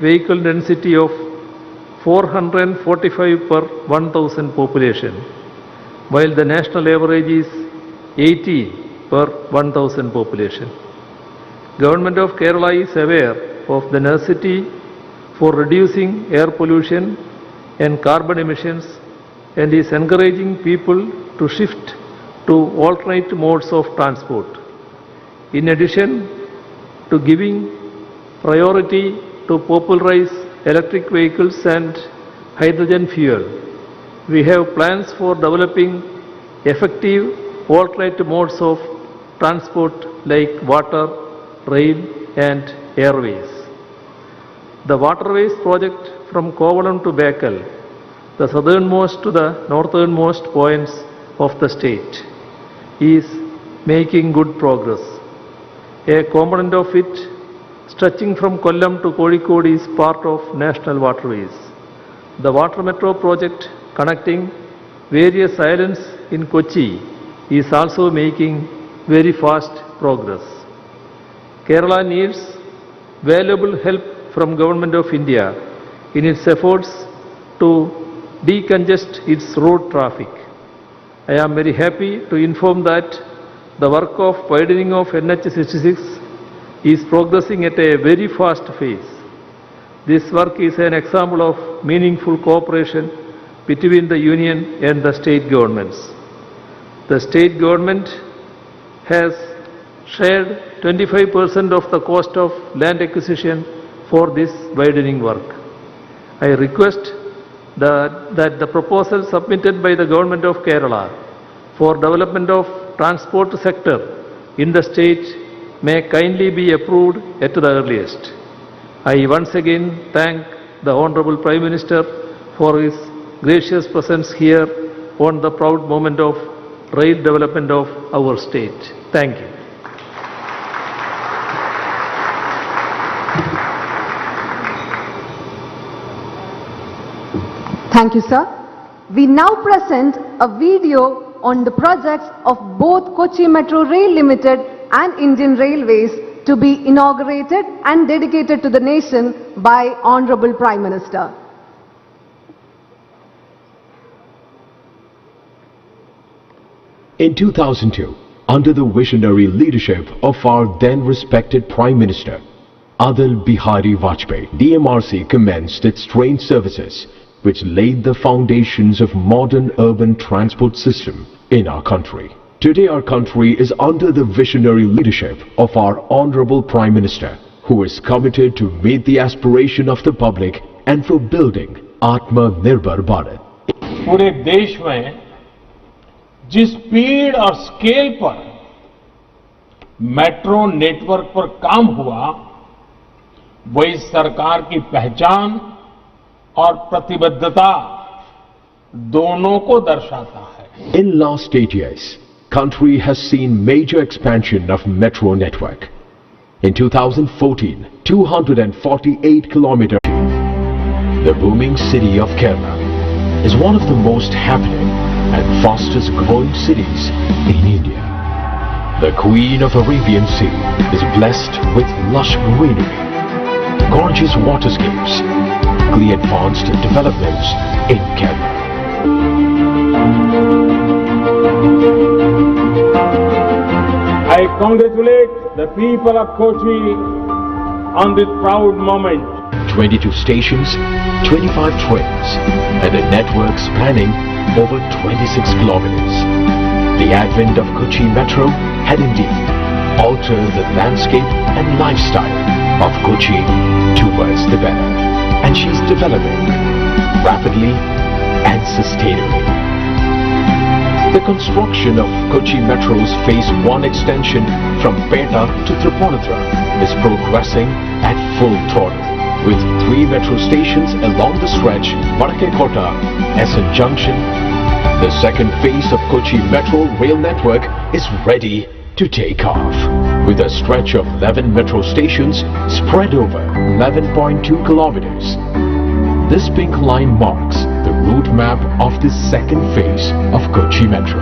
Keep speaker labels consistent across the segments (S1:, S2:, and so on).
S1: vehicle density of 445 per 1000 population, while the national average is 80 per 1000 population. Government of Kerala is aware of the necessity for reducing air pollution and carbon emissions and is encouraging people to shift to alternate modes of transport. In addition to giving priority to popularize electric vehicles and hydrogen fuel, we have plans for developing effective alternate modes of transport like water, rail and airways. The waterways project from Kovalam to Bekal, the southernmost to the northernmost points of the state, is making good progress. A component of it, stretching from Kollam to Kozhikode, is part of national waterways. The water metro project connecting various islands in Kochi is also making very fast progress. Kerala needs valuable help from Government of India in its efforts to decongest its road traffic. I am very happy to inform that the work of widening of NH 66 is progressing at a very fast pace. This work is an example of meaningful cooperation between the Union and the state governments. The state government has shared 25% of the cost of land acquisition for this widening work. I request that the proposal submitted by the Government of Kerala for development of transport sector in the state may kindly be approved at the earliest. I once again thank the Honorable Prime Minister for his gracious presence here on the proud moment of rail development of our state. Thank you.
S2: Thank you, sir. We now present a video on the projects of both Kochi Metro Rail Limited and Indian Railways to be inaugurated and dedicated to the nation by Honorable Prime Minister.
S3: In 2002, under the visionary leadership of our then respected Prime Minister, Atal Bihari Vajpayee, DMRC commenced its train services, which laid the foundations of modern urban transport system in our country. Today our country is under the visionary leadership of our Honorable Prime Minister, who is committed to meet the aspiration of the public and for building Atmanirbhar Bharat.
S4: पूरे देश में जिस speed और scale पर metro network पर काम हुआ, वही सरकार की पहचान और प्रतिबद्धता दोनों को दर्शाता है.
S3: In last 8 years, country has seen major expansion of metro network. In 2014, 248 kilometers. The booming city of Kerala is one of the most happening and fastest growing cities in India. The Queen of Arabian Sea is blessed with lush greenery, gorgeous waterscapes, the advanced developments in Kerala.
S4: I congratulate the people of Kochi on this proud moment.
S3: 22 stations, 25 trains, and a network spanning over 26 kilometers. The advent of Kochi Metro had indeed altered the landscape and lifestyle of Kochi towards the better. And she's developing rapidly and sustainably. The construction of Kochi Metro's Phase 1 extension from Peta to Tripunithura is progressing at full throttle, with 3 metro stations along the stretch Vadakekota, SN Junction. The second phase of Kochi Metro rail network is ready to take off, with a stretch of 11 metro stations spread over 11.2 kilometers. This pink line marks the route map of the second phase of Kochi Metro.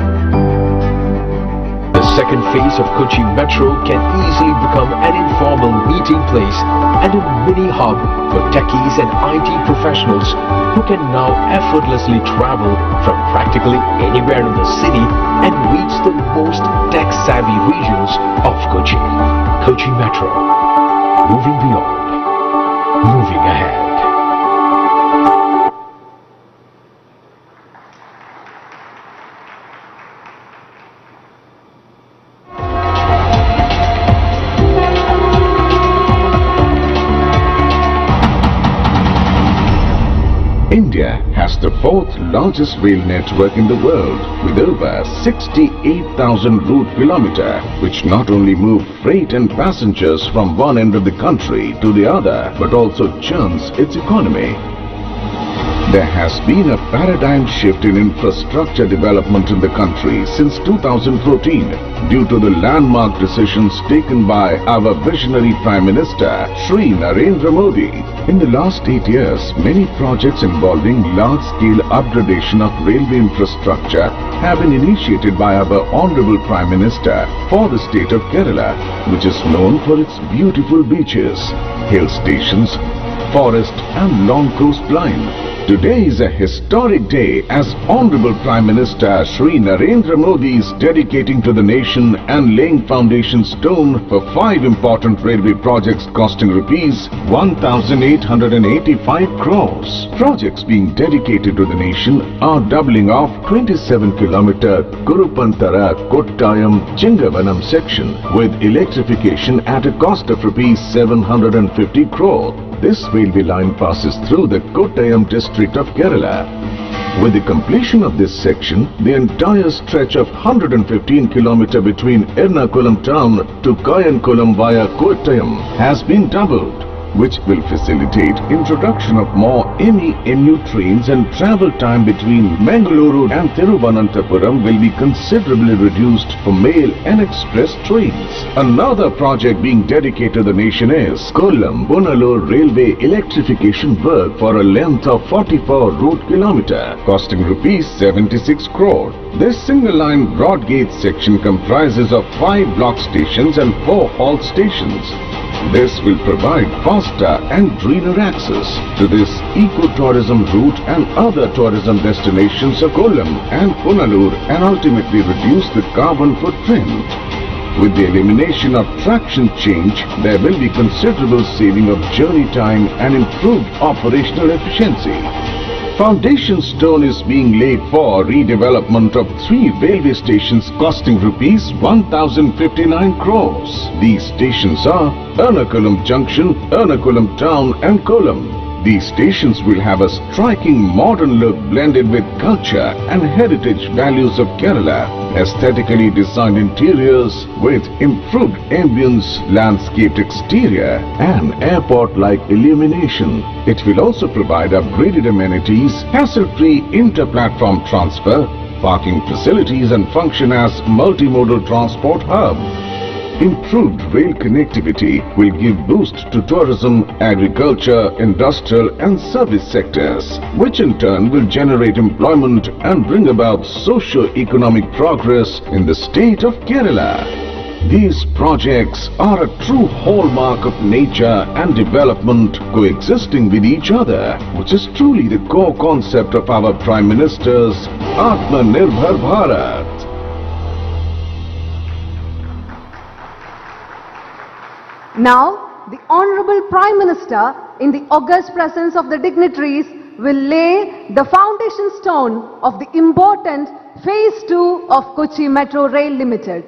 S3: The second phase of Cochin Metro can easily become an informal meeting place and a mini hub for techies and IT professionals who can now effortlessly travel from practically anywhere in the city and reach the most tech-savvy regions of Cochin. Cochin Metro. Moving beyond. Moving ahead.
S5: India has the fourth largest rail network in the world with over 68,000 route kilometers, which not only move freight and passengers from one end of the country to the other, but also churns its economy. There has been a paradigm shift in infrastructure development in the country since 2014 due to the landmark decisions taken by our visionary Prime Minister Shri Narendra Modi. In the last 8 years, many projects involving large-scale upgradation of railway infrastructure have been initiated by our Honorable Prime Minister for the state of Kerala, which is known for its beautiful beaches, hill stations, forest and long coastline. Today is a historic day as Honorable Prime Minister Shri Narendra Modi is dedicating to the nation and laying foundation stone for 5 important railway projects costing rupees 1,885 crores. Projects being dedicated to the nation are doubling of 27-kilometer Kurupantara Kottayam Chingavanam section with electrification at a cost of rupees 750 crore. This railway line passes through the Kottayam district of Kerala. With the completion of this section, the entire stretch of 115 km between Ernakulam town to Kayankulam via Kottayam has been doubled, which will facilitate introduction of more MEMU trains, and travel time between Mangaluru and Thiruvananthapuram will be considerably reduced for mail and express trains. Another project being dedicated to the nation is Kollam-Punalur railway electrification work for a length of 44 route kilometer costing rupees 76 crore. This single line broad gauge section comprises of 5 block stations and 4 halt stations. This will provide faster and greener access to this eco-tourism route and other tourism destinations of Kollam and Punalur and ultimately reduce the carbon footprint. With the elimination of traction change, there will be considerable saving of journey time and improved operational efficiency. Foundation stone is being laid for redevelopment of 3 railway stations costing rupees 1,059 crores. These stations are Ernakulam Junction, Ernakulam Town and Kollam. These stations will have a striking modern look blended with culture and heritage values of Kerala. Aesthetically designed interiors with improved ambience, landscaped exterior and airport-like illumination. It will also provide upgraded amenities, hassle-free inter-platform transfer, parking facilities and function as multimodal transport hub. Improved rail connectivity will give boost to tourism, agriculture, industrial and service sectors, which in turn will generate employment and bring about socio-economic progress in the state of Kerala. These projects are a true hallmark of nature and development coexisting with each other, which is truly the core concept of our Prime Minister's Atmanirbhar Bharat.
S2: Now, the Honorable Prime Minister, in the august presence of the dignitaries, will lay the foundation stone of the important Phase 2 of Kochi Metro Rail Limited.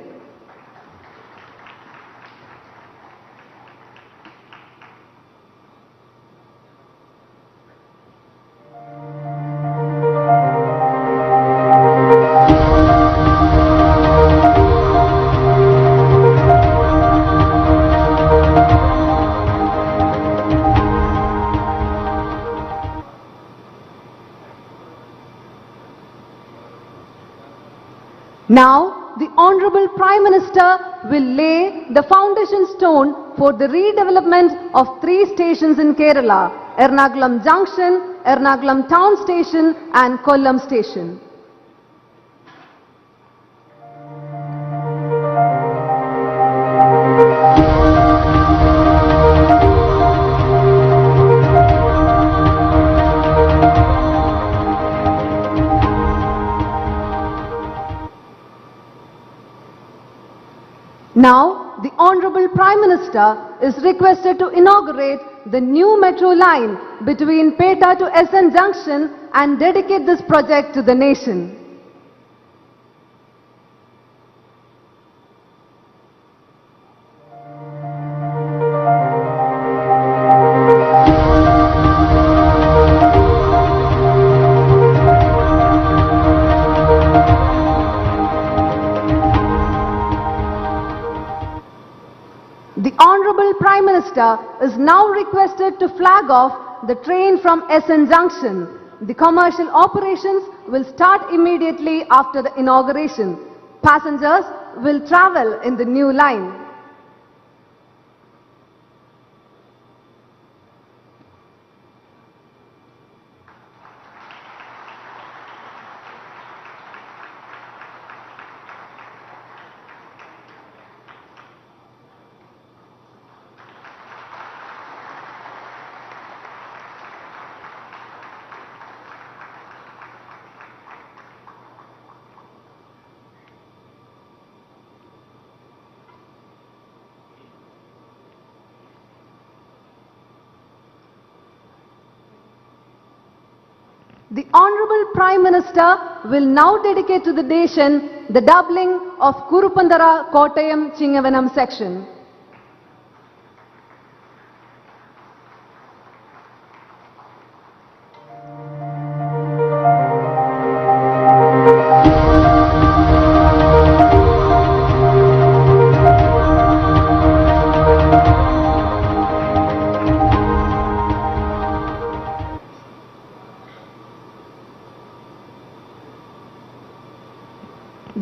S2: Now, the Honorable Prime Minister will lay the foundation stone for the redevelopment of 3 stations in Kerala: Ernakulam Junction, Ernakulam Town Station and Kollam Station. Minister is requested to inaugurate the new metro line between Peta to SN Junction and dedicate this project to the nation. The Honorable Prime Minister is now requested to flag off the train from SN Junction. The commercial operations will start immediately after the inauguration. Passengers will travel in the new line. The Honorable Prime Minister will now dedicate to the nation the doubling of Kurupandara Kottayam Chingavanam section.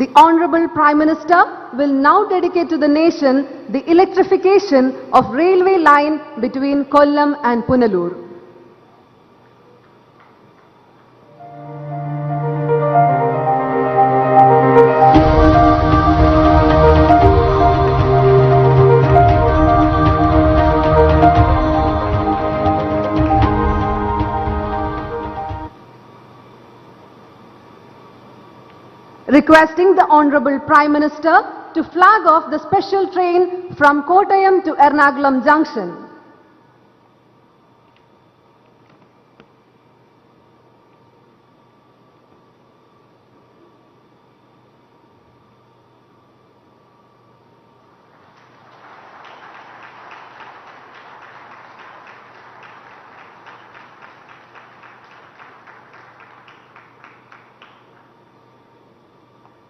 S2: The Honorable Prime Minister will now dedicate to the nation the electrification of railway line between Kollam and Punalur. Requesting the Honorable Prime Minister to flag off the special train from Kottayam to Ernakulam Junction.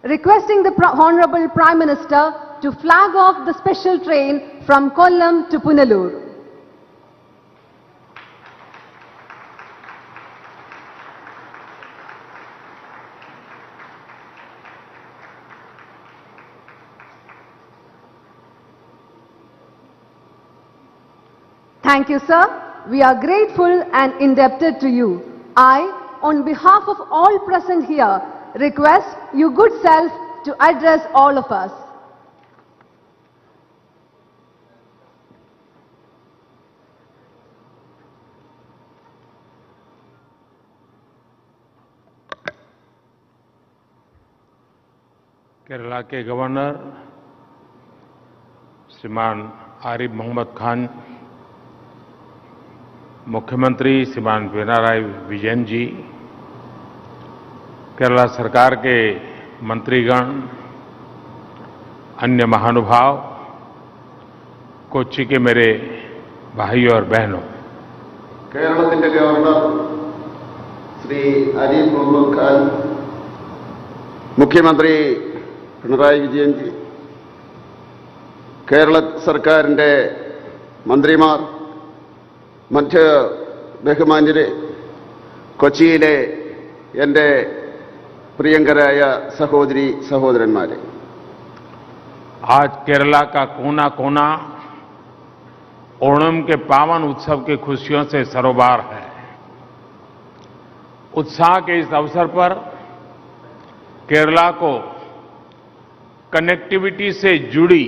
S2: Requesting the Honorable Prime Minister to flag off the special train from Kollam to Punalur. Thank you, sir. We are grateful and indebted to you. I, on behalf of all present here, request your good self to address all of us.
S4: Kerala के governor श्रीमान आरिफ मोहम्मद खान, मुख्यमंत्री श्रीमान पिनाराई विजयन जी, केरला सरकार के मंत्रीगण, अन्य महानुभाव, कोच्चि के मेरे भाइयों और बहनों,
S6: കേരളത്തിന്റെ ഗവർണർ ശ്രീ ആരിഫ് മുഹമ്മദ് ഖാൻ, മുഖ്യമന്ത്രി പിണറായി വിജയൻ ജി, കേരള സർക്കാരിന്റെ മന്ത്രിമാർ, മറ്റ് ബഹുമാന്യരെ, കൊച്ചിയിലെ എൻ്റെ പ്രിയങ്കരായ സഹോദരി സഹോദരന്മാരെ,
S4: आज केरला का कोना कोना ओणम के पावन उत्सव की खुशियों से सरोबार है। उत्साह के इस अवसर पर केरला को कनेक्टिविटी से जुड़ी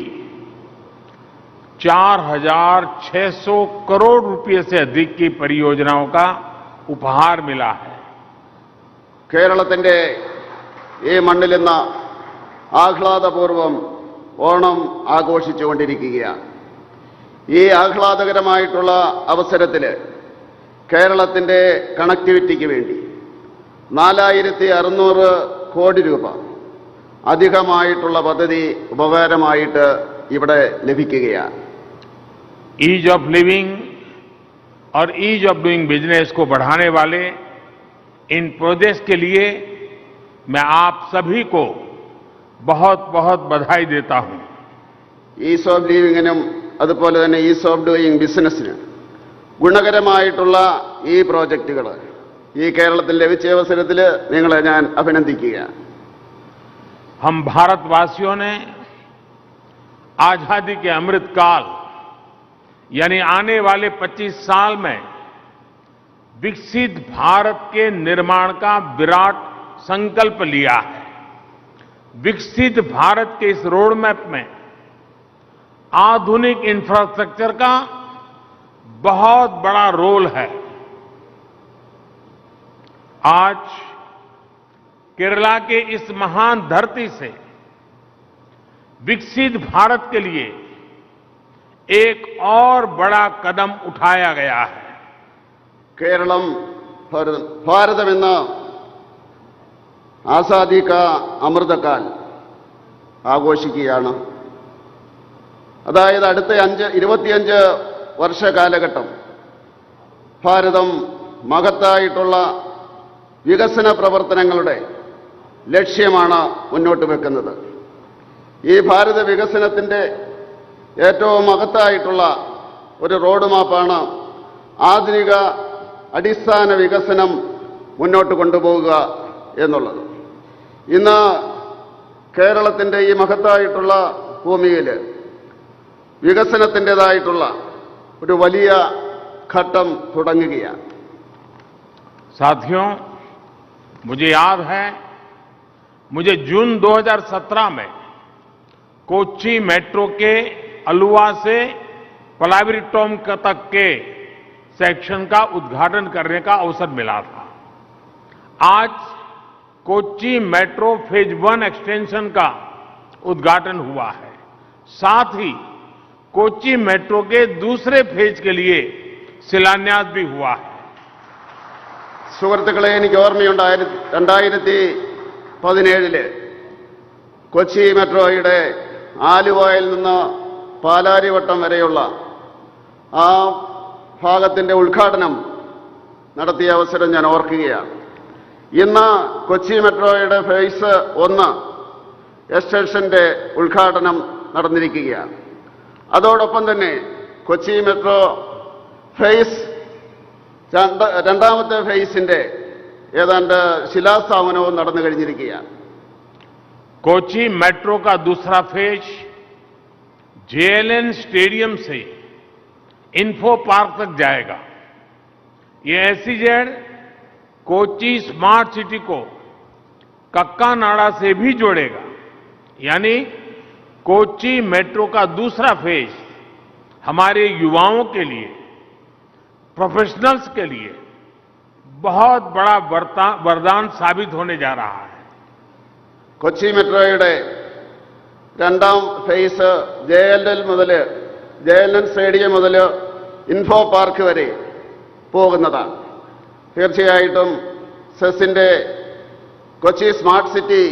S4: 4,600 करोड़ रुपए से अधिक की परियोजनाओं का उपहार मिला है।
S6: കേരളത്തിന്റെ ഈ മണ്ണിൽ ഇന്ന് ആഹ്ലാദപൂർവ്വം ഓണം ആഘോഷിച്ചുകൊണ്ടിരിക്കുകയാണ്. ഈ ആഹ്ലാദകരമായിട്ടുള്ള അവസരത്തിൽ കേരളത്തിൻ്റെ കണക്ടിവിറ്റിക്ക് വേണ്ടി 4600 കോടി രൂപ അധികമായിട്ടുള്ള പദ്ധതി ഉപകാരമായിട്ട് ഇവിടെ ലഭിക്കുകയാണ്.
S4: ईज ऑफ लिविंग और ईज ऑफ डूइंग बिजनेस को बढ़ाने वाले इन प्रोजेक्ट्स के लिए मैं आप सभी को बहुत बहुत बधाई देता हूं.
S6: ഈസ് ഓഫ് ലിവിങ്ങിനും അതുപോലെ തന്നെ ഈസ് ഓഫ് ഡൂയിങ് ബിസിനസ്സിന് ഗുണകരമായിട്ടുള്ള ഈ പ്രോജക്റ്റുകൾ ഈ കേരളത്തിൽ ലഭിച്ച അവസരത്തിൽ നിങ്ങളെ ഞാൻ അഭിനന്ദിക്കുകയാണ്.
S4: हम भारतवासियों ने आजादी के अमृत काल यानी आने वाले 25 साल में विकसित भारत के निर्माण का विराट संकल्प लिया है. विकसित भारत के इस रोड मैप में आधुनिक इंफ्रास्ट्रक्चर का बहुत बड़ा रोल है. आज केरला के इस महान धरती से विकसित भारत के लिए एक और बड़ा कदम उठाया गया है.
S6: കേരളം ഭാരതമെന്ന ആസാദി കാ അമൃതകാൽ ആഘോഷിക്കുകയാണ്. അതായത് അടുത്ത 25 വർഷ കാലഘട്ടം ഭാരതം മഹത്തായിട്ടുള്ള വികസന പ്രവർത്തനങ്ങളുടെ ലക്ഷ്യമാണ് മുന്നോട്ട് വെക്കുന്നത്. ഈ ഭാരത വികസനത്തിൻ്റെ ഏറ്റവും മഹത്തായിട്ടുള്ള ഒരു റോഡ് മാപ്പാണ് ആധുനിക അടിസ്ഥാന വികസനം മുന്നോട്ട് കൊണ്ടുപോകുക എന്നുള്ളത്. ഇന്ന് കേരളത്തിൻ്റെ ഈ മഹത്തായിട്ടുള്ള ഭൂമിയിൽ വികസനത്തിൻ്റെതായിട്ടുള്ള ഒരു വലിയ ഘട്ടം തുടങ്ങുകയാണ്.
S4: साथियों, मुझे याद है मुझे जून 2017 में कोच्चि मेट्रो के अलुवा से पलावीरटोम तक के सेक्शन का उद्घाटन करने का अवसर मिला था. आज कोच्चि मेट्रो फेज 1 एक्सटेंशन का उद्घाटन हुआ है. साथ ही कोच्चि मेट्रो के दूसरे फेज के लिए शिलान्यास भी हुआ है.
S6: സുഹൃത്തുക്കളെ, എനിക്ക് ഓർമ്മയുണ്ട് 2017 കൊച്ചി മെട്രോയുടെ ആലുവയിൽ നിന്ന് പാലാരിവട്ടം വരെയുള്ള ആ ഭാഗത്തിൻ്റെ ഉദ്ഘാടനം നടത്തിയ അവസരം ഞാൻ ഓർക്കുകയാണ്. ഇന്ന് കൊച്ചി മെട്രോയുടെ ഫേസ് 1 എക്സ്റ്റൻഷന്റെ ഉദ്ഘാടനം നടന്നിരിക്കുകയാണ്. അതോടൊപ്പം തന്നെ കൊച്ചി മെട്രോ ഫേസ് രണ്ടാമത്തെ ഫേസിന്റെ ഏതാണ്ട് ശിലാസ്ഥാപനവും നടന്നു കഴിഞ്ഞിരിക്കുകയാണ്.
S4: कोच्चि मेट्रो का दूसरा फेज जेएलएन स्टेडियम से इन्फो पार्क तक जाएगा. ये एसईजेड कोच्चि स्मार्ट सिटी को कक्कानाडा से भी जोड़ेगा. यानी कोच्चि मेट्रो का दूसरा फेज हमारे युवाओं के लिए, प्रोफेशनल्स के लिए बहुत बड़ा वरदान साबित होने जा रहा है.
S6: കൊച്ചി മെട്രോയുടെ രണ്ടാം ഫേസ് ജെഎൽഎൻ സ്റ്റേഡിയം മുതൽ ഇൻഫോ പാർക്ക് വരെ പോകുന്നതാണ്. തീർച്ചയായിട്ടും സെസിന്റെ കൊച്ചി സ്മാർട്ട് സിറ്റി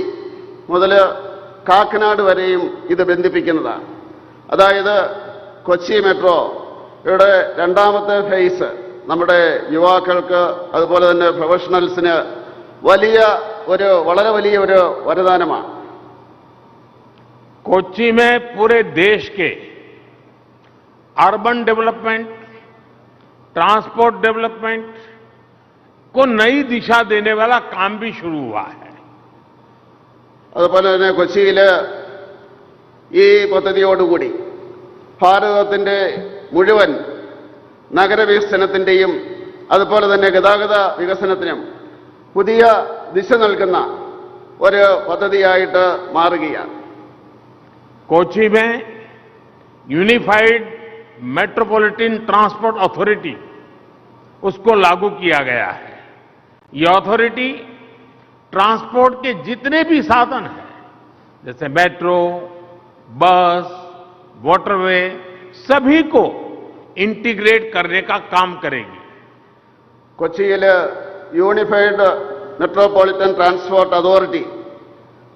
S6: മുതൽ കാക്കനാട് വരെയും ഇത് ബന്ധിപ്പിക്കുന്നതാണ്. അതായത് കൊച്ചി മെട്രോയുടെ രണ്ടാമത്തെ ഫേസ് നമ്മുടെ യുവാക്കൾക്ക് അതുപോലെ തന്നെ പ്രൊഫഷണൽസിന് വളരെ വലിയ ഒരു വരദാനമാണ്.
S4: कोच्चि में पूरे देश के अर्बन डेवलपमेंट, ट्रांसपोर्ट डेवलपमेंट को नई दिशा देने वाला काम भी शुरू हुआ है.
S6: അതുപോലെ തന്നെ കൊച്ചിയിൽ ഈ പദ്ധതിയോടുകൂടി ഭാരതത്തിൻ്റെ മുഴുവൻ നഗരവികസനത്തിൻ്റെയും അതുപോലെ തന്നെ ഗതാഗത വികസനത്തിനും പുതിയ ദിശ നൽകുന്ന ഒരു പദ്ധതിയായിട്ട് മാറുകയാണ്.
S4: कोच्चि में यूनिफाइड मेट्रोपॉलिटन ट्रांसपोर्ट अथॉरिटी उसको लागू किया गया है. ये अथॉरिटी ट्रांसपोर्ट के जितने भी साधन हैं जैसे मेट्रो, बस, वाटरवे सभी को इंटीग्रेट करने का काम करेगी।
S6: കൊച്ചിയിൽ യൂണിഫൈഡ് മെട്രോപൊളിറ്റൻ ട്രാൻസ്പോർട്ട് അതോറിറ്റി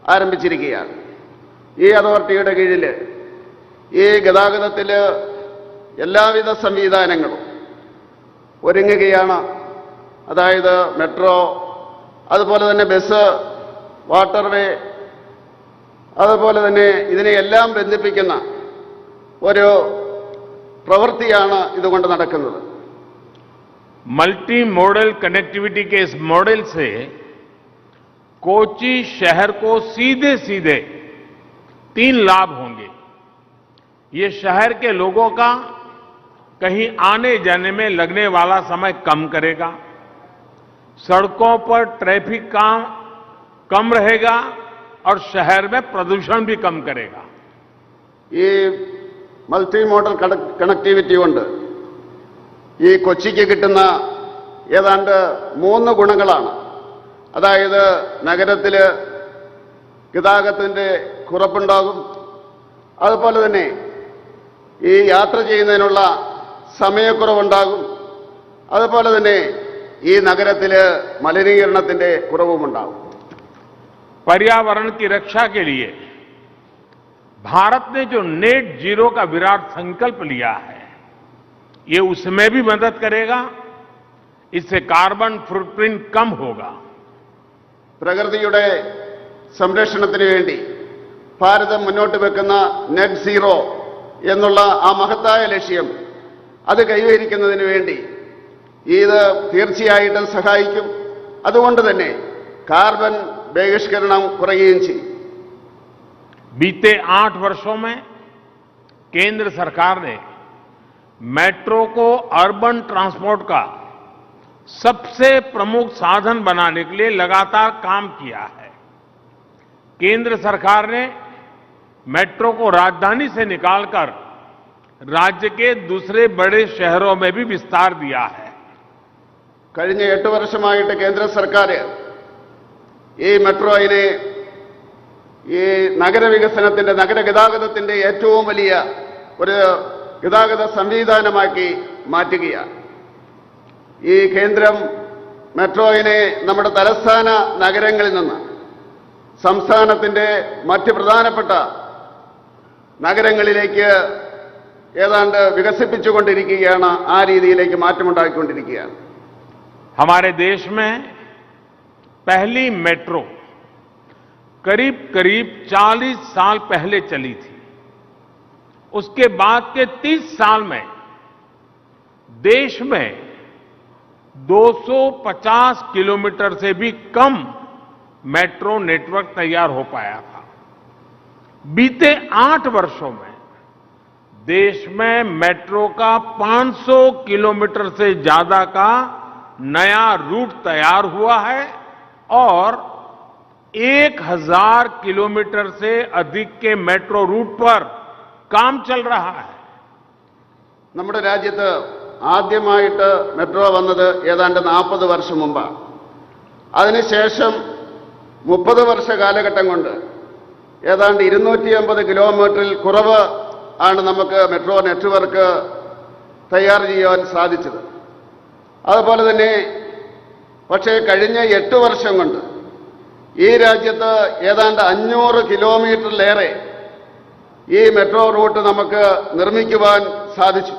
S6: ആരംഭിച്ചിരിക്കുകയാണ്. ഈ അതോറിറ്റിയുടെ കീഴിൽ ഈ ഗതാഗതത്തിൽ എല്ലാവിധ സംവിധാനങ്ങളും ഒരുങ്ങുകയാണ്. അതായത് മെട്രോ, അതുപോലെ തന്നെ ബസ്, വാട്ടർവേ, അതുപോലെ തന്നെ ഇതിനെയെല്ലാം ബന്ധിപ്പിക്കുന്ന ഒരു പ്രവൃത്തിയാണ് ഇതുകൊണ്ട് നടക്കുന്നത്.
S4: मल्टी मॉडल कनेक्टिविटी के इस मॉडल से कोच्चि शहर को सीधे सीधे 3 लाभ होंगे। ये शहर के लोगों का कहीं आने जाने में लगने वाला समय कम करेगा, सड़कों पर ट्रैफिक का कम रहेगा और शहर में प्रदूषण भी कम करेगा।
S6: ഈ മൾട്ടി മോഡൽ കണക്ടിവിറ്റി കൊണ്ട് ഈ കൊച്ചിക്ക് കിട്ടുന്ന ഏതാണ്ട് 3 ഗുണങ്ങളാണ്. അതായത് നഗരത്തിൽ ഗതാഗതത്തിന്റെ കുറവുണ്ടാകും, അതുപോലെ തന്നെ ഈ യാത്ര ചെയ്യുന്നതിനുള്ള സമയക്കുറവുണ്ടാകും, അതുപോലെ തന്നെ ഈ നഗരത്തിൽ മലിനീകരണത്തിന്റെ കുറവുമുണ്ടാകും.
S4: पर्यावरण की रक्षा के लिए भारत ने जो नेट जीरो का विराट संकल्प लिया है, ये उसमें भी मदद करेगा। इससे कार्बन फुटप्रिंट कम होगा।
S6: പ്രകൃതിയുടെ സംരക്ഷണത്തിന് വേണ്ടി ഭാരതം മുന്നോട്ട് വെക്കുന്ന നെറ്റ് സീറോ എന്നുള്ള ആ മഹത്തായ ലക്ഷ്യം അത് കൈവരിക്കുന്നതിന് വേണ്ടി ഇത് തീർച്ചയായിട്ടും സഹായിക്കും. അതുകൊണ്ട് തന്നെ കാർബൺ ബഹിഷ്കരണം കുറയുകയും ചെയ്യും.
S4: बीते 8 वर्षों में केंद्र सरकार ने मेट्रो को अर्बन ट्रांसपोर्ट का सबसे प्रमुख साधन बनाने के लिए लगातार काम किया है। केंद्र सरकार ने मेट्रो को राजधानी से निकालकर राज्य के दूसरे बड़े शहरों में भी विस्तार दिया है।
S6: കഴിഞ്ഞ 8 വർഷമായിട്ട് കേന്ദ്ര സർക്കാർ ഈ മെട്രോയിനെ ഈ നഗരവികസനത്തിന്റെ, നഗരഗതാഗതത്തിന്റെ ഏറ്റവും വലിയ ഒരു ഗതാഗത സംവിധാനമാക്കി മാറ്റുകയാണ്. ഈ കേന്ദ്രം മെട്രോയിനെ നമ്മുടെ തലസ്ഥാന നഗരങ്ങളിൽ നിന്ന് സംസ്ഥാനത്തിന്റെ മറ്റ് പ്രധാനപ്പെട്ട നഗരങ്ങളിലേക്ക് ഏതാണ്ട് വികസിപ്പിച്ചുകൊണ്ടിരിക്കുകയാണ്. ആ രീതിയിലേക്ക് മാറ്റമുണ്ടാക്കിക്കൊണ്ടിരിക്കുകയാണ്.
S4: हमारे देश में पहली मेट्रो करीब करीब 40 साल पहले चली थी। उसके बाद के 30 साल में देश में 250 किलोमीटर से भी कम मेट्रो नेटवर्क तैयार हो पाया था। बीते 8 वर्षों में देश में मेट्रो का 500 किलोमीटर से ज्यादा का नया रूट तैयार हुआ है और 1000 किलोमीटर से अधिक के मेट्रो रूट पर काम चल रहा है.
S6: നമ്മുടെ രാജ്യത്ത് ആദ്യമായിട്ട് മെട്രോ വന്നത് ഏതാണ്ട് 40 വർഷം മുമ്പാണ്. അതിനുശേഷം 30 വർഷ കാലഘട്ടം കൊണ്ട് ഏതാണ്ട് 250 കിലോമീറ്ററിൽ കുറവ് ആണ് നമുക്ക് മെട്രോ നെറ്റ്വർക്ക് തയ്യാർ ചെയ്യാൻ സാധിച്ചത്. അതുപോലെ തന്നെ പക്ഷേ കഴിഞ്ഞ 8 വർഷം കൊണ്ട് ഈ രാജ്യത്ത് ഏതാണ്ട് 500 കിലോമീറ്ററിലേറെ ഈ മെട്രോ റൂട്ട് നമുക്ക് നിർമ്മിക്കുവാൻ സാധിച്ചു.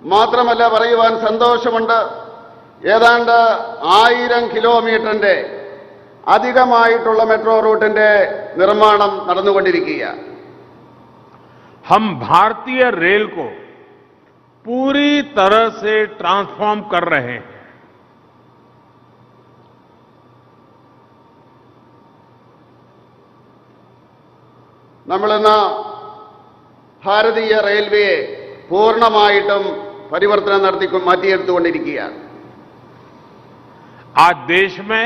S6: മാത്രമല്ല, പറയുവാൻ സന്തോഷമുണ്ട്, ഏതാണ്ട് 1000 കിലോമീറ്ററിന്റെ അധികമായിട്ടുള്ള മെട്രോ റൂട്ടിന്റെ നിർമ്മാണം നടന്നുകൊണ്ടിരിക്കുകയാണ്.
S4: हम भारतीय रेल को पूरी तरह से ट्रांसफॉर्म कर रहे हैं.
S6: നമ്മളിന്ന് ഭാരതീയ റെയിൽവേയെ പൂർണ്ണമായിട്ടും പരിവർത്തനം നടത്തി മാറ്റിയെടുത്തുകൊണ്ടിരിക്കുകയാണ്.
S4: आज देश में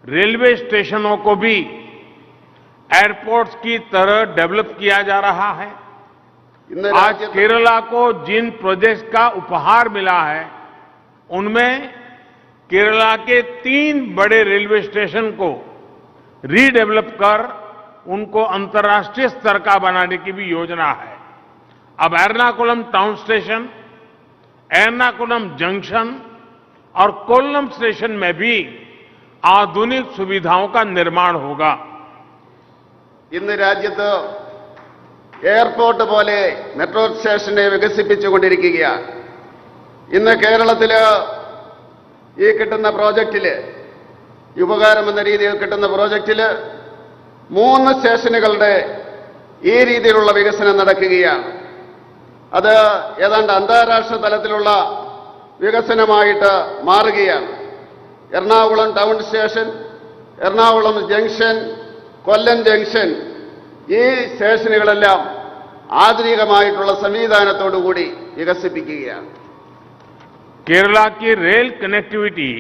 S4: रेलवे स्टेशनों को भी एयरपोर्ट्स की तरह डेवलप किया जा रहा है. आज केरला को जिन प्रोजेक्ट्स का उपहार मिला है, उनमें केरला के 3 बड़े रेलवे स्टेशन को रीडेवलप कर उनको अंतर्राष्ट्रीय स्तर का बनाने की भी योजना है. अब Ernakulam town station, Ernakulam junction और कोल्लम स्टेशन में भी आधुनिक सुविधाओं का निर्माण होगा।
S6: ഇന്ന് രാജ്യത്ത് എയർപോർട്ട് പോലെ മെട്രോ സ്റ്റേഷനെ വികസിപ്പിച്ചുകൊണ്ടിരിക്കുകയാണ്. ഇന്ന് കേരളത്തിൽ ഈ കിട്ടുന്ന പ്രോജക്റ്റിൽ, ഉപകാരമെന്ന രീതിയിൽ കിട്ടുന്ന പ്രോജക്റ്റിൽ 3 സ്റ്റേഷനുകളുടെ ഈ രീതിയിലുള്ള വികസനം നടക്കുകയാണ്. അത് ഏതാണ്ട് അന്താരാഷ്ട്ര തലത്തിലുള്ള വികസനമായിട്ട് മാറുകയാണ്. Ernakulam town station, Ernakulam junction, Kollam junction, ഈ സ്റ്റേഷനുകളെല്ലാം ആധുനികമായിട്ടുള്ള സംവിധാനത്തോടുകൂടി വികസിപ്പിക്കുകയാണ്.
S4: केरला की रेल कनेक्टिविटी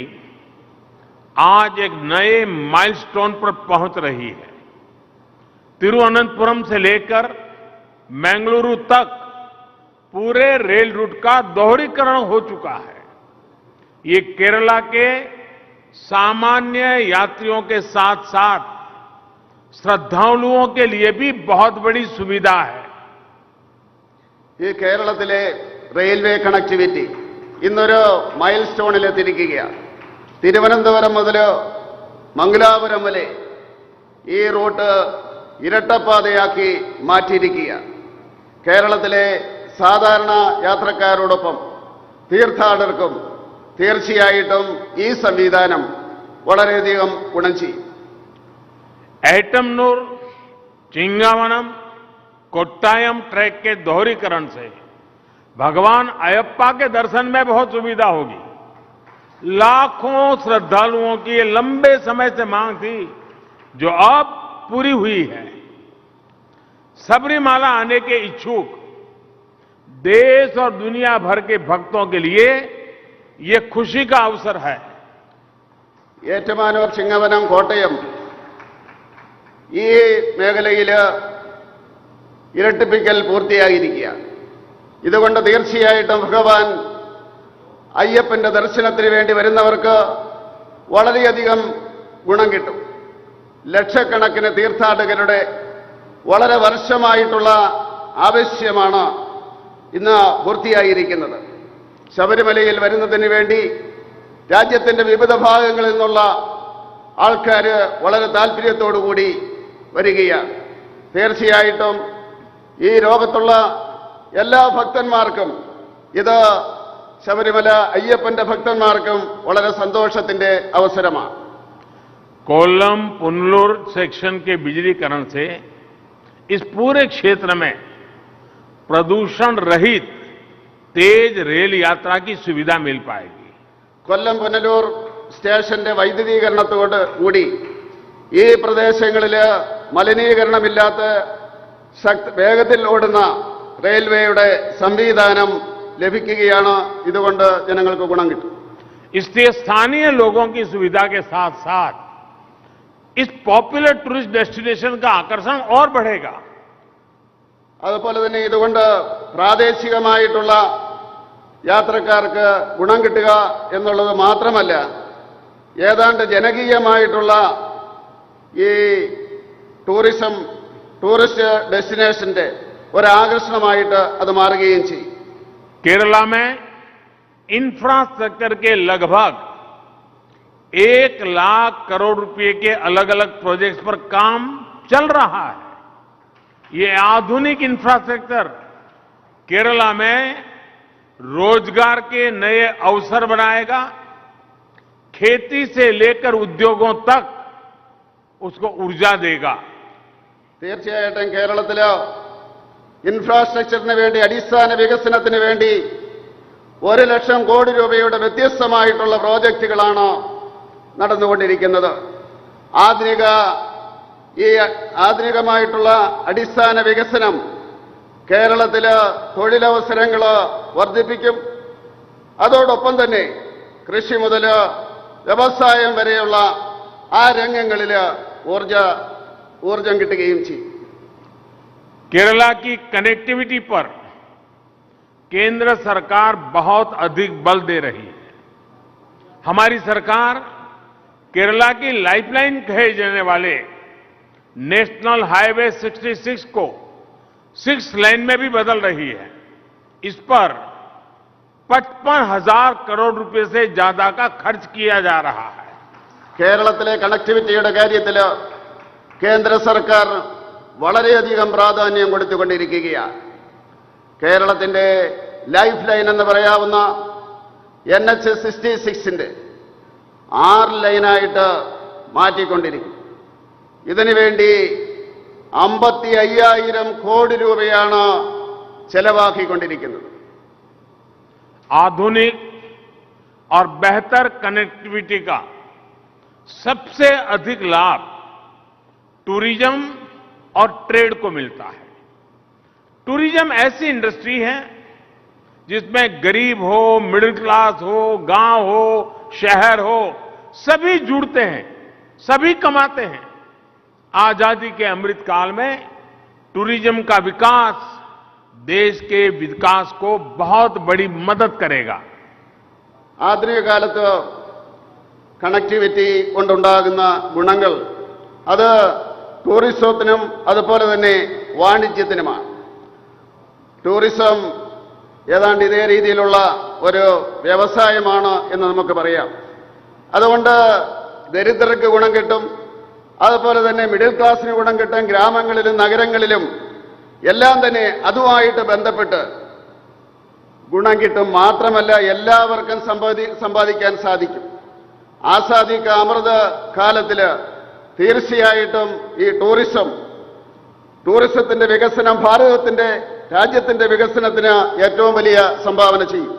S4: आज एक नए माइलस्टोन पर पहुंच रही है। तिरुवनंतपुरम से लेकर बेंगलुरु तक पूरे रेल रूट का दोहरीकरण हो चुका है। ये केरला के सामान्य यात्रियों के साथ साथ श्रद्धालुओं के लिए भी बहुत बड़ी सुविधा है।
S6: ഈ കേരളത്തിലെ റെയിൽവേ കണക്ടിവിറ്റി ഇന്നൊരു മൈൽ സ്റ്റോണിലെത്തിയിരിക്കുകയാണ്. തിരുവനന്തപുരം മുതൽ മംഗലാപുരം വരെ ഈ റൂട്ട് ഇരട്ടപ്പാതയാക്കി മാറ്റിയിരിക്കുകയാണ്. കേരളത്തിലെ സാധാരണ യാത്രക്കാരോടൊപ്പം തീർത്ഥാടകർക്കും തീർച്ചയായിട്ടും ഈ സംവിധാനം വളരെയധികം ഗുണം ചെയ്യും.
S4: एटमनूर, चिंगावनम, कोट्टायम ट्रैक के दोहरीकरण से भगवान अयप्पा के दर्शन में बहुत सुविधा होगी। लाखों श्रद्धालुओं की ये लंबे समय से मांग थी, जो अब पूरी हुई है। सबरीमाला आने के इच्छुक देश और दुनिया भर के भक्तों के लिए ये खुशी का अवसर है।
S6: ഏറ്റുമാനൂർ, ചിങ്ങവനം, കോട്ടയം ഈ മേഖലയിൽ ഇരട്ടിപ്പിക്കൽ പൂർത്തിയായിരിക്കുകയാണ്. ഇതുകൊണ്ട് തീർച്ചയായിട്ടും ഭഗവാൻ അയ്യപ്പന്റെ ദർശനത്തിന് വേണ്ടി വരുന്നവർക്ക് വളരെയധികം ഗുണം കിട്ടും. ലക്ഷക്കണക്കിന് തീർത്ഥാടകരുടെ വളരെ വർഷമായിട്ടുള്ള ആവശ്യമാണ് ഇന്ന് പൂർത്തിയായിരിക്കുന്നത്. ശബരിമലയിൽ വരുന്നതിന് വേണ്ടി രാജ്യത്തിന്റെ വിവിധ ഭാഗങ്ങളിൽ നിന്നുള്ള ആൾക്കാർ വളരെ താല്പര്യത്തോടുകൂടി വരികയാണ്. തീർച്ചയായിട്ടും ഈ ലോകത്തുള്ള എല്ലാ ഭക്തന്മാർക്കും, ഇത് ശബരിമല അയ്യപ്പന്റെ ഭക്തന്മാർക്കും വളരെ സന്തോഷത്തിന്റെ അവസരമാണ്.
S4: कोल्लम पुनलूर सेक्शन के बिजलीकरण से इस पूरे क्षेत्र में प्रदूषण रहित तेज रेल यात्रा की सुविधा मिल पाएगी।
S6: കൊല്ലം പുനലൂർ സ്റ്റേഷന്റെ വൈദ്യുതീകരണത്തോട് കൂടി ഈ പ്രദേശങ്ങളിൽ മലിനീകരണമില്ലാത്ത വേഗത്തിൽ ഓടുന്ന റെയിൽവേയുടെ സംവിധാനം ലഭിക്കുകയാണ്. ഇതുകൊണ്ട് ജനങ്ങൾക്ക് ഗുണം കിട്ടും.
S4: इससे स्थानीय लोगों की सुविधा के साथ साथ इस पॉपुलर टूरिस्ट डेस्टिनेशन का आकर्षण और बढ़ेगा।
S6: അതുപോലെ തന്നെ ഇതുകൊണ്ട് പ്രാദേശികമായിട്ടുള്ള യാത്രക്കാർക്ക് ഗുണം കിട്ടുക എന്നുള്ളത് മാത്രമല്ല, ഏതാണ്ട് ജനകീയമായിട്ടുള്ള ഈ ടൂറിസ്റ്റ് ഡെസ്റ്റിനേഷന്റെ ഒരാകർഷണമായിട്ട് അത് മാറുകയും ചെയ്യും.
S4: केरला में इंफ्रास्ट्रक्चर के लगभग 1 लाख करोड़ रुपए के अलग अलग प्रोजेक्ट्स पर काम चल रहा है। ये आधुनिक इंफ्रास्ट्रक्चर केरला में रोजगार के नए अवसर बनाएगा। खेती से लेकर उद्योगों तक उसको ऊर्जा देगा।
S6: തീർച്ചയായിട്ടും കേരളത്തിലെ ഇൻഫ്രാസ്ട്രക്ചറിന് വേണ്ടി, അടിസ്ഥാന വികസനത്തിന് വേണ്ടി 1 ലക്ഷം കോടി രൂപയുടെ വ്യത്യസ്തമായിട്ടുള്ള പ്രോജക്റ്റുകളാണ് നടന്നുകൊണ്ടിരിക്കുന്നത്. ആധുനികമായിട്ടുള്ള അടിസ്ഥാന വികസനം കേരളത്തിൽ തൊഴിലവസരങ്ങൾ വർദ്ധിപ്പിക്കും. അതോടൊപ്പം തന്നെ കൃഷി മുതൽ വ്യവസായം വരെയുള്ള ആ രംഗങ്ങളിൽ ഊർജം കിട്ടുകയും ചെയ്യും.
S4: केरला की कनेक्टिविटी पर केंद्र सरकार बहुत अधिक बल दे रही है। हमारी सरकार केरला की लाइफलाइन कहे जाने वाले नेशनल हाईवे 66 को 6 लेन में भी बदल रही है। इस पर 55,000 करोड़ रुपए से ज्यादा का खर्च किया जा रहा है।
S6: കേരളത്തിലെ കണക്ടിവിറ്റിയുടെ കാര്യത്തിൽ കേന്ദ്ര സർക്കാർ വളരെയധികം പ്രാധാന്യം കൊടുത്തുകൊണ്ടിരിക്കുകയാണ്. കേരളത്തിന്റെ ലൈഫ് ലൈൻ എന്ന് പറയാവുന്ന NH 66ന്റെ 6 ലൈനായിട്ട് മാറ്റിക്കൊണ്ടിരിക്കും. ഇതിനുവേണ്ടി 55,000 കോടി രൂപയാണ് ചെലവാക്കിക്കൊണ്ടിരിക്കുന്നത്.
S4: आधुनिक और बेहतर कनेक्टिविटी का सबसे अधिक लाभ टूरिज्म और ट्रेड को मिलता है। टूरिज्म ऐसी इंडस्ट्री है जिसमें गरीब हो, मिडिल क्लास हो, गांव हो, शहर हो, सभी जुड़ते हैं, सभी कमाते हैं। आजादी के अमृत काल में टूरिज्म का विकास देश के विकास को बहुत बड़ी मदद करेगा।
S6: ആധുനിക കാലത്ത് കണക്ടിവിറ്റി കൊണ്ടുണ്ടാകുന്ന ഗുണങ്ങൾ അത് ടൂറിസത്തിനും അതുപോലെ തന്നെ വാണിജ്യത്തിനുമാണ്. ടൂറിസം ഏതാണ്ട് ഇതേ രീതിയിലുള്ള ഒരു വ്യവസായമാണ് എന്ന് നമുക്ക് പറയാം. അതുകൊണ്ട് ദരിദ്രർക്ക് ഗുണം കിട്ടും, അതുപോലെ തന്നെ മിഡിൽ ക്ലാസിന് ഗുണം കിട്ടും. ഗ്രാമങ്ങളിലും നഗരങ്ങളിലും എല്ലാം തന്നെ അതുമായിട്ട് ബന്ധപ്പെട്ട് ഗുണം കിട്ടും. മാത്രമല്ല എല്ലാവർക്കും സമ്പാദിക്കാൻ സാധിക്കും. ആസാദി കാ അമൃത് കാലത്തിൽ തീർച്ചയായിട്ടും ഈ ടൂറിസത്തിന്റെ വികസനം രാജ്യത്തിന്റെ വികസനത്തിന് ഏറ്റവും വലിയ സംഭാവന ചെയ്യും.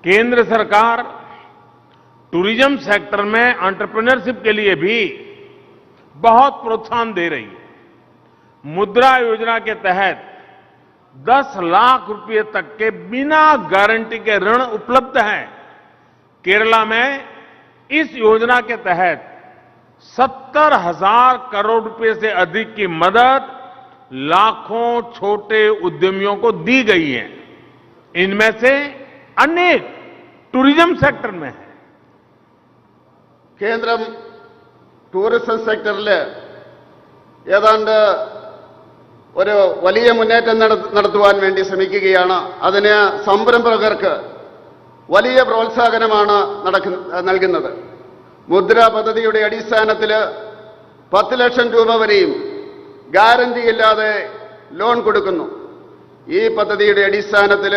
S4: केंद्र सरकार टूरिज्म सेक्टर में एंटरप्रेन्योरशिप के लिए भी बहुत प्रोत्साहन दे रही है। मुद्रा योजना के तहत 10 लाख रुपए तक के बिना गारंटी के ऋण उपलब्ध हैं। केरला में इस योजना के तहत 70,000 करोड़ रुपए से अधिक की मदद लाखों छोटे उद्यमियों को दी गई है। इनमें से अनेक टूरिज्म सेक्टर में है।
S6: കേന്ദ്രം ടൂറിസം സെക്ടറിൽ ഏതാണ്ട് ഒരു വലിയ മുന്നേറ്റം നടത്തുവാൻ വേണ്ടി ശ്രമിക്കുകയാണ്. അതിന് സംരംഭകർക്ക് വലിയ പ്രോത്സാഹനമാണ് നൽകുന്നത്. മുദ്രാ പദ്ധതിയുടെ അടിസ്ഥാനത്തിൽ 10 ലക്ഷം രൂപ വരെയും ഗ്യാരണ്ടിയില്ലാതെ ലോൺ കൊടുക്കുന്നു. ഈ പദ്ധതിയുടെ അടിസ്ഥാനത്തിൽ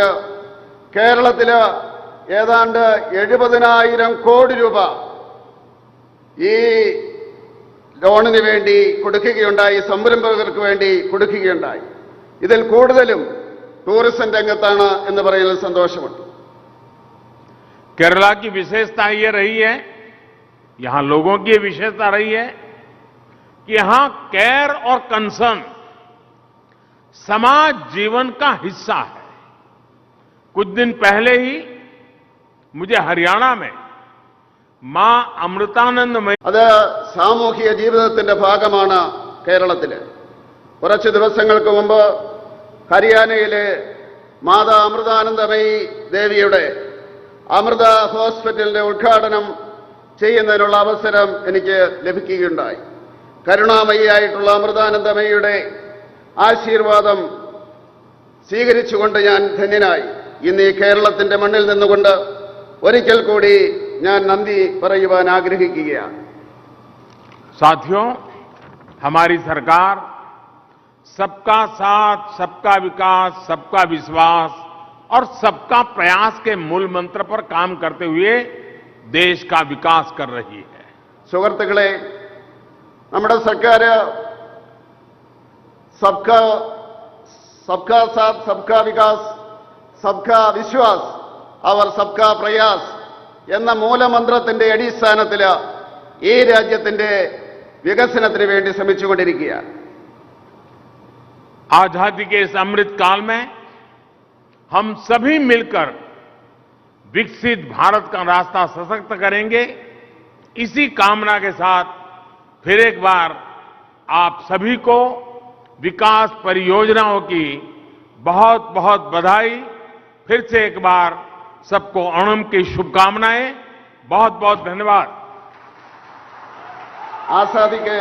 S6: കേരളത്തിൽ ഏതാണ്ട് 70,000 കോടി രൂപ ഈ ലോണിന് വേണ്ടി കൊടുക്കുകയുണ്ടായി, സംരംഭകർക്ക് വേണ്ടി കൊടുക്കുകയുണ്ടായി. ഇതിൽ കൂടുതലും ടൂറിസം രംഗത്താണ് എന്ന് പറയുന്നതിൽ സന്തോഷമുണ്ട്.
S4: केरला की विशेषता ये रही है, यहां लोगों की विशेषता रही है कि यहां केयर और कंसर्न समाज जीवन का हिस्सा है। कुछ दिन पहले ही मुझे हरियाणा में मां अमृतानंदमयी
S6: അത് സാമൂഹിക ജീവിതത്തിന്റെ ഭാഗമാണ് കേരളത്തിൽ. കുറച്ച് ദിവസങ്ങൾക്ക് മുമ്പ് ഹരിയാനയിലെ മാതാ അമൃതാനന്ദമയി ദേവിയുടെ അമൃത ഹോസ്പിറ്റലിന്റെ ഉദ്ഘാടനം ചെയ്യുന്നതിനുള്ള അവസരം എനിക്ക് ലഭിക്കുകയുണ്ടായി. കരുണാമയിയായിട്ടുള്ള അമൃതാനന്ദമയിയുടെ ആശീർവാദം സ്വീകരിച്ചുകൊണ്ട് ഞാൻ ധന്യനായി. ഇന്ന് ഈ കേരളത്തിന്റെ മണ്ണിൽ നിന്നുകൊണ്ട് ഒരിക്കൽ കൂടി ഞാൻ നന്ദി പറയുവാൻ ആഗ്രഹിക്കുകയാണ്.
S4: साथियों, हमारी सरकार सबका साथ, सबका विकास, सबका विश्वास और सबका प्रयास के मूल मंत्र पर काम करते हुए देश का विकास कर रही है.
S6: സുഹൃത്തുക്കളെ, നമ്മുടെ സർക്കാർ सबका साथ, सबका विकास, सबका विश्वास और सबका प्रयास എന്ന മൂലമന്ത്രത്തിന്റെ അടിസ്ഥാനത്തിൽ ഈ രാജ്യത്തിന്റെ വികസനത്തിന് വേണ്ടി ശ്രമിച്ചുകൊണ്ടിരിക്കുകയാണ്.
S4: आजादी के इस अमृत काल में हम सभी मिलकर विकसित भारत का रास्ता सशक्त करेंगे. इसी कामना के साथ फिर एक बार आप सभी को विकास परियोजनाओं की बहुत बहुत बधाई. फिर से एक बार सबको ओणम की शुभकामनाएं. बहुत बहुत धन्यवाद.
S6: आजादी के